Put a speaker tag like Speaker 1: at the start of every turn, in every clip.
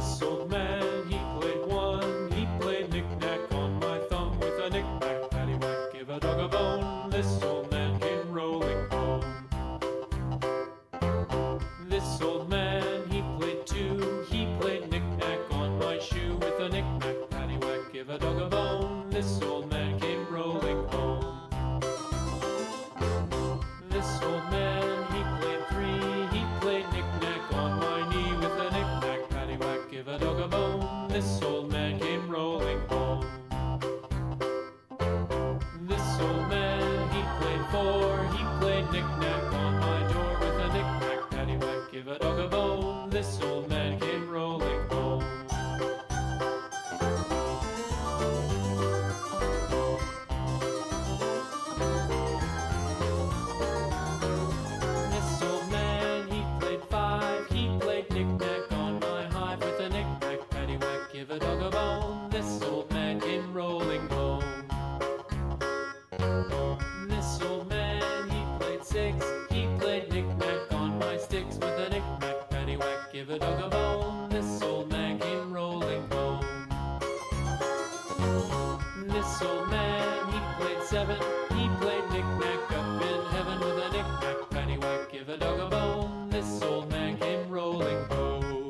Speaker 1: This old man, he played one. He played knick-knack on my thumb with a knick-knack, paddywhack, give a dog a bone. This old man came rolling home. This old man, he played two. He played knick-knack on my shoe with a knick-knack, paddywhack, give a dog a bone. This old man came rolling home. This old man, he played three. He played knick-knack on my knee with a knick-knack, paddywhack, give a dog a bone. This old man came rolling home. This old man, he played four. He played knick-knack on my door with a knick-knack, paddywhack, give a dog a bone. This old man came rolling home. This old man, he played five. He played knick-knack on my hive with a knick-knack, paddywhack, give a dog a bone. This old man came rolling home. This old man, he played six. He played knick-knack on my sticks with a knick-knack, paddywhack, give a dog a bone. This old man came rolling home. This old man, he played seven. He played knick-knack up in heaven with a knick-knack, paddywhack, give a dog a bone. This old man came rolling home.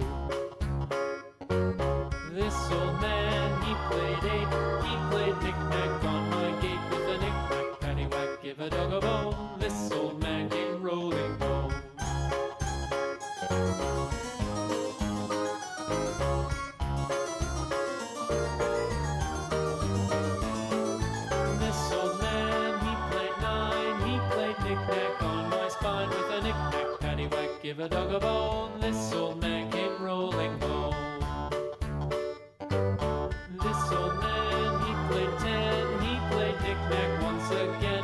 Speaker 1: This old man, he played eight. He played knick-knack on my gate with a knick-knack, paddywhack, give a dog a bone. This old man came rolling home. This old man, he played nine. He played knick-knack on my spine with a knick-knack, paddywhack, give a dog a bone. This old man came rolling home. This old man, he played ten. He played knick-knack once again